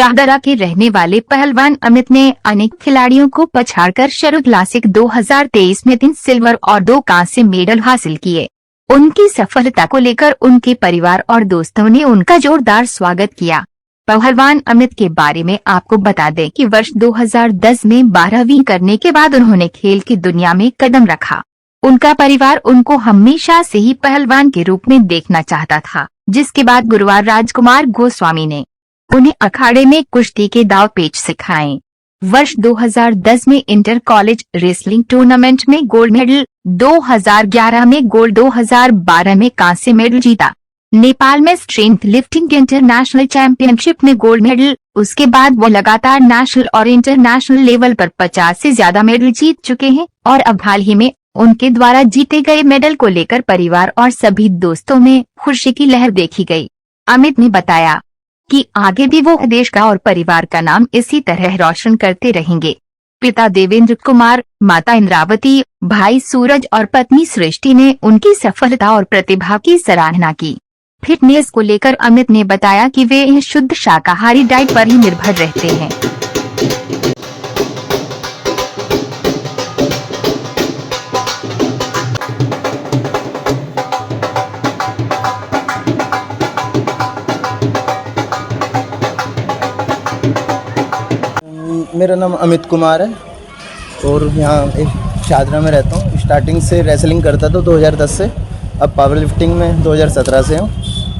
शाहदरा के रहने वाले पहलवान अमित ने अनेक खिलाड़ियों को पछाड़कर शरू क्लासिक 2023 में 3 सिल्वर और 2 कांस्य मेडल हासिल किए। उनकी सफलता को लेकर उनके परिवार और दोस्तों ने उनका जोरदार स्वागत किया। पहलवान अमित के बारे में आपको बता दें कि वर्ष 2010 में 12वीं करने के बाद उन्होंने खेल की दुनिया में कदम रखा। उनका परिवार उनको हमेशा से ही पहलवान के रूप में देखना चाहता था, जिसके बाद गुरुवार राजकुमार गोस्वामी ने उन्हें अखाड़े में कुश्ती के दांव पेच सिखाए। वर्ष 2010 में इंटर कॉलेज रेसलिंग टूर्नामेंट में गोल्ड मेडल, 2011 में गोल्ड, 2012 में कांस्य मेडल जीता। नेपाल में स्ट्रेंथ लिफ्टिंग इंटरनेशनल चैंपियनशिप में गोल्ड मेडल। उसके बाद वो लगातार नेशनल और इंटरनेशनल लेवल पर 50 से ज्यादा मेडल जीत चुके हैं और अब हाल ही में उनके द्वारा जीते गए मेडल को लेकर परिवार और सभी दोस्तों में खुशी की लहर देखी गई। अमित ने बताया कि आगे भी वो देश का और परिवार का नाम इसी तरह रोशन करते रहेंगे। पिता देवेंद्र कुमार, माता इंद्रावती, भाई सूरज और पत्नी सृष्टि ने उनकी सफलता और प्रतिभा की सराहना की। फिटनेस को लेकर अमित ने बताया कि वे शुद्ध शाकाहारी डाइट पर ही निर्भर रहते हैं। मेरा नाम अमित कुमार है और यहाँ एक शाहदरा में रहता हूँ। स्टार्टिंग से रेसलिंग करता था 2010 से, अब पावर लिफ्टिंग में 2017 से हूँ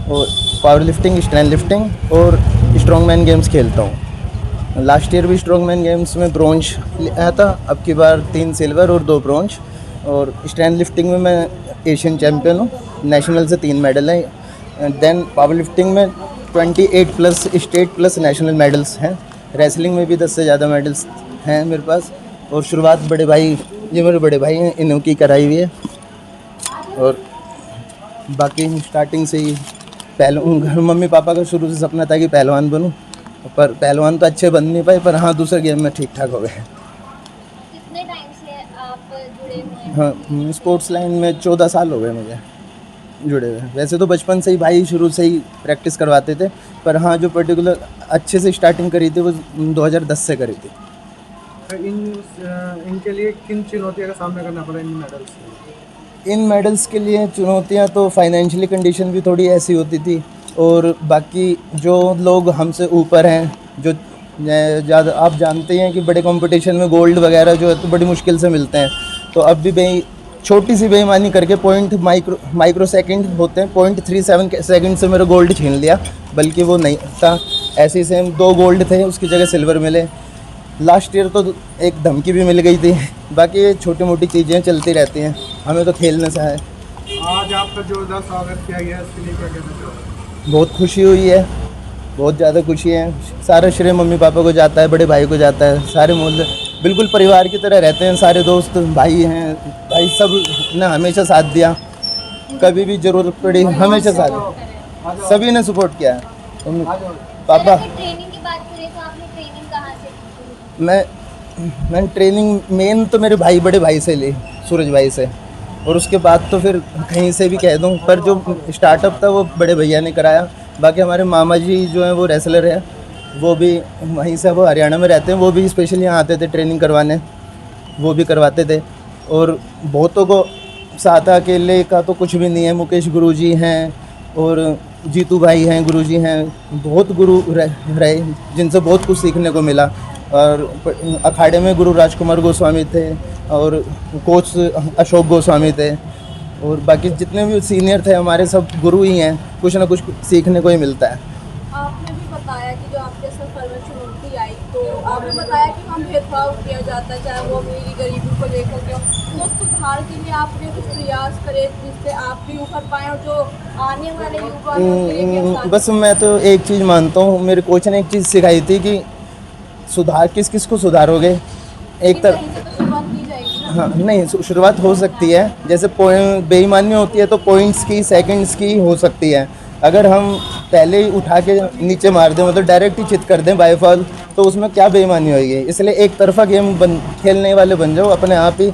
और पावर लिफ्टिंग, स्ट्रेंथ लिफ्टिंग और स्ट्रॉन्गमैन गेम्स खेलता हूँ। लास्ट ईयर भी स्ट्रॉन्गमैन गेम्स में ब्रोंज आया था, अब की बार 3 सिल्वर और 2 ब्रोंज। और स्ट्रेंथ लिफ्टिंग में मैं एशियन चैम्पियन हूँ, नेशनल से 3 मेडल हैं। देन पावर लिफ्टिंग में 28 plus state plus national medals हैं। रेसलिंग में भी 10 से ज़्यादा मेडल्स हैं मेरे पास। और शुरुआत बड़े भाई, ये मेरे बड़े भाई हैं, इन्हों की कराई हुई है। और बाकी स्टार्टिंग से ही मम्मी पापा का शुरू से सपना था कि पहलवान बनूं, पर पहलवान तो अच्छे बन नहीं पाए, पर हाँ दूसरे गेम में ठीक ठाक हो गए। कितने टाइम से आप जुड़े हुए हैं? हाँ, स्पोर्ट्स लाइन में 14 साल हो गए मुझे जुड़े हुए। वैसे तो बचपन से ही भाई शुरू से ही प्रैक्टिस करवाते थे, पर हाँ जो पर्टिकुलर अच्छे से स्टार्टिंग करी थी वो 2010 से करी थी। इनके लिए किन चुनौतियों का सामना करना पड़ा इन मेडल्स के? इन मेडल्स के लिए चुनौतियाँ तो फाइनेंशियली कंडीशन भी थोड़ी ऐसी होती थी, और बाकी जो लोग हमसे ऊपर हैं, जो ज़्यादा आप जानते हैं कि बड़े कंपटीशन में गोल्ड वगैरह जो है तो बड़ी मुश्किल से मिलते हैं। तो अब भी भाई छोटी सी बेईमानी करके पॉइंट माइक्रो सेकंड होते हैं, 0.37 सेकंड से मेरा गोल्ड छीन लिया, बल्कि वो नहीं था। ऐसे ही सेम 2 गोल्ड थे, उसकी जगह सिल्वर मिले। लास्ट ईयर तो एक धमकी भी मिल गई थी। बाकी ये छोटी मोटी चीज़ें चलती रहती हैं, हमें तो खेलने से है। आज आपका जोरदार स्वागत किया गया, इसके लिए क्या कहना चाहोगे? बहुत खुशी हुई है, बहुत ज़्यादा खुशी है। सारा श्रेय मम्मी पापा को जाता है, बड़े भाई को जाता है। सारे मोहल्ले बिल्कुल परिवार की तरह रहते हैं, सारे दोस्त भाई हैं, भाई सब ने हमेशा साथ दिया, कभी भी ज़रूरत पड़ी हमेशा साथ, सभी ने सपोर्ट किया है। पापा, ट्रेनिंग की बात करें तो आपने ट्रेनिंग कहाँ से की? मैंने ट्रेनिंग मेन तो मेरे भाई, बड़े भाई से ली, सूरज भाई से, और उसके बाद तो फिर कहीं से भी कह दूं, पर जो स्टार्टअप था वो बड़े भैया ने कराया। बाकी हमारे मामा जी जो हैं वो रेसलर हैं, वो भी वहीं से, वो हरियाणा में रहते हैं, वो भी स्पेशली यहाँ आते थे ट्रेनिंग करवाने, वो भी करवाते थे। और बहुतों को साथ अकेले का तो कुछ भी नहीं है। मुकेश गुरुजी हैं और जीतू भाई हैं, गुरुजी हैं, बहुत गुरु रहे जिनसे बहुत कुछ सीखने को मिला। और अखाड़े में गुरु राजकुमार गोस्वामी थे और कोच अशोक गोस्वामी थे, और बाकी जितने भी सीनियर थे हमारे सब गुरु ही हैं, कुछ ना कुछ सीखने को ही मिलता है। आपने भी बताया कि जो आपके सफल में चुनौती आई, तो आपने बताया कि हम भेदभाव किया जाता है, चाहे वो अमीरी गरीबी को लेकर के, तो सुधार के लिए आपने कुछ प्रयास करे जिससे आप भी उभर पाएँ और जो आने वाले युवा हैं उनके लिए? बस मैं तो एक चीज़ मानता हूँ, मेरे कोच ने एक चीज़ सिखाई थी कि सुधार किस को सुधारोगे, एक तरह शुरुआत की जाएगी ना? हाँ नहीं, शुरुआत हो सकती है। जैसे बेईमानी होती है तो पॉइंट्स की, सेकंड्स की हो सकती है। अगर हम पहले ही उठा के नीचे मार दें, मतलब डायरेक्ट ही चित कर दें बाय फॉल, तो उसमें क्या बेईमानी होगी। इसलिए एक तरफा गेम खेलने वाले बन जाओ, अपने आप ही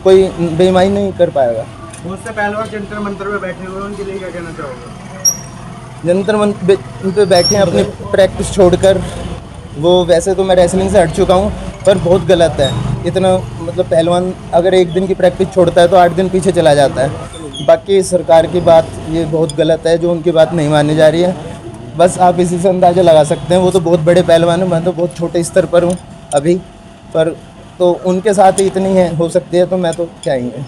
कोई बेईमानी नहीं कर पाएगा। बहुत से पहलवान जंतर मंतर में बैठे हुए हैं, उनके लिए क्या कहना चाहोगे? जंतर मंतर पे बैठे हैं अपनी प्रैक्टिस छोड़कर, वो वैसे तो मैं रेसलिंग से हट चुका हूँ, पर बहुत गलत है इतना। मतलब पहलवान अगर एक दिन की प्रैक्टिस छोड़ता है तो 8 दिन पीछे चला जाता है। बाकी सरकार की बात ये बहुत गलत है जो उनकी बात नहीं मानी जा रही है। बस आप इसी से अंदाज़ा लगा सकते हैं, वो तो बहुत बड़े पहलवान हैं, मैं तो बहुत छोटे स्तर पर हूँ अभी। पर तो उनके साथ ही इतनी है हो सकती है, तो मैं तो क्या ही है।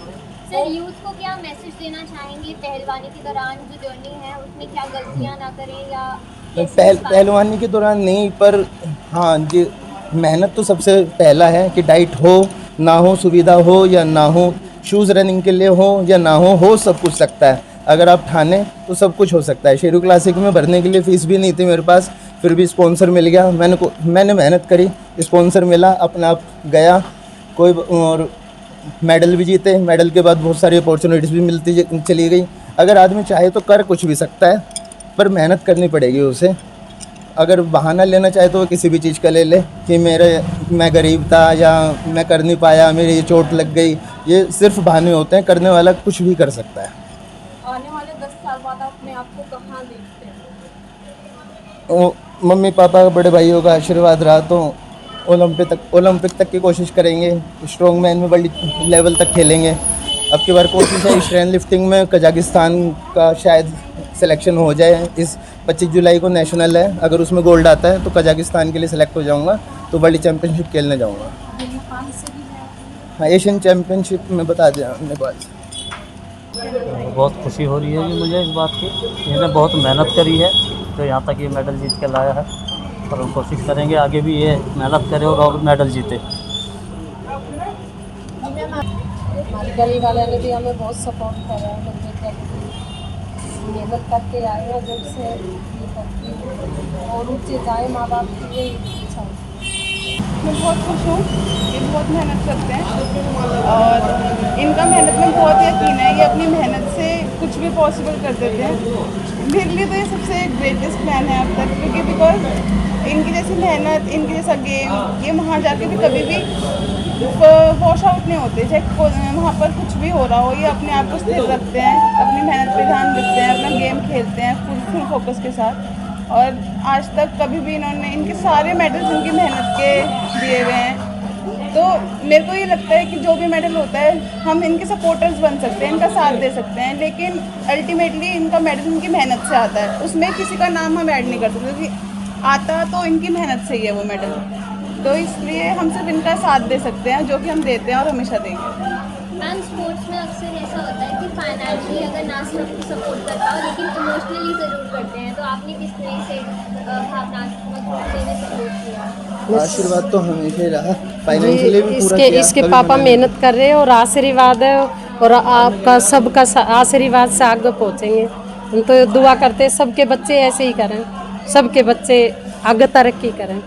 सर यूथ को क्या मैसेज देना चाहेंगे पहलवानी के दौरान जो जर्नी है उसमें क्या गलतियां ना करें या कैसे इस बात- पहलवानी के दौरान नहीं, पर हाँ जी, मेहनत तो सबसे पहला है कि डाइट हो ना हो, सुविधा हो या ना हो, शूज़ रनिंग के लिए हो या ना हो सब कुछ सकता है। अगर आप ठाने तो सब कुछ हो सकता है। शेरू क्लासिक में भरने के लिए फ़ीस भी नहीं थी मेरे पास, फिर भी स्पॉन्सर मिल गया। मैंने मेहनत करी, स्पॉन्सर मिला, अपना आप गया कोई, और मेडल भी जीते। मेडल के बाद बहुत सारी अपॉर्चुनिटीज़ भी मिलती चली गई। अगर आदमी चाहे तो कर कुछ भी सकता है, पर मेहनत करनी पड़ेगी उसे। अगर बहाना लेना चाहे तो वो किसी भी चीज़ का ले ले कि मैं गरीब था या मैं कर नहीं पाया, मेरी ये चोट लग गई, ये सिर्फ बहाने होते हैं। करने वाला कुछ भी कर सकता है। आने वाले 10 साल बाद आप अपने आप को कहाँ देखते हैं? मम्मी पापा बड़े भाइयों का आशीर्वाद रहा तो ओलंपिक तक की कोशिश करेंगे। स्ट्रॉन्ग मैन में वर्ल्ड लेवल तक खेलेंगे। अब की बार कोशिश है स्ट्रेन लिफ्टिंग में कजाकिस्तान का शायद सिलेक्शन हो जाए। इस 25 जुलाई को नेशनल है, अगर उसमें गोल्ड आता है तो कजाकिस्तान के लिए सिलेक्ट हो जाऊंगा, तो वर्ल्ड चैम्पियनशिप खेलने जाऊंगा। हाँ, एशियन चैम्पियनशिप में बता दिया नेपाल। बहुत खुशी हो रही है कि मुझे इस बात की, इन्होंने बहुत मेहनत करी है जो यहाँ तक ये मेडल जीत के लाया है, और हम कोशिश करेंगे आगे भी ये मेहनत करे और मेडल जीते। हमारे गली वाले ने भी हमें बहुत सपोर्ट करा है, मेहनत करके आए हैं जब से ये करती हूँ, और ऊँचे जाए माँ बाप की यही इच्छा होती है। मैं बहुत खुश हूँ, ये बहुत मेहनत करते हैं और इनका मेहनत में बहुत यकीन है। ये अपनी मेहनत से कुछ भी पॉसिबल कर देते हैं। मेरे लिए तो ये सबसे ग्रेटेस्ट मैन है अब तक, क्योंकि बिकॉज इनकी जैसी मेहनत, इनके जैसा गेम, ये वहाँ जाके भी कभी भी वॉश आउट नहीं होते। चाहे वहाँ पर कुछ भी हो रहा हो, ये अपने आप को स्थिर रखते हैं, अपनी मेहनत पे ध्यान रखते हैं, अपना गेम खेलते हैं फुल फोकस के साथ। और आज तक कभी भी इन्होंने, इनके सारे मेडल्स इनकी मेहनत के दिए हुए हैं। तो मेरे को ये लगता है कि जो भी मेडल होता है हम इनके सपोर्टर्स बन सकते हैं, इनका साथ दे सकते हैं, लेकिन अल्टीमेटली इनका मेडल इनकी मेहनत से आता है। उसमें किसी का नाम हम ऐड नहीं कर सकते, क्योंकि आता तो इनकी मेहनत से ही है वो मेडल। तो इसलिए हम सिर्फ इनका साथ दे सकते हैं, जो कि हम देते हैं और हमेशा देंगे। मैम स्पोर्ट्स में अक्सर ऐसा होता है कि फाइनेंशियली अगर ना सपोर्ट कर पाओ लेकिन इमोशनली ज़रूर करते हैं, तो आपने किस तरह से भावनात्मक रूप से इन्हें सपोर्ट किया? आशीर्वाद तो हमेशा ही रहा, फाइनेंशियली भी पूरा किया। इसके कभी पापा मैंने- मेहनत कर रहे हैं और आशीर्वाद है, और आपका सबका आशीर्वाद से आगे पहुँचेंगे। हम तो दुआ करते हैं सबके बच्चे ऐसे ही करें, सबके बच्चे आगे तरक्की करें।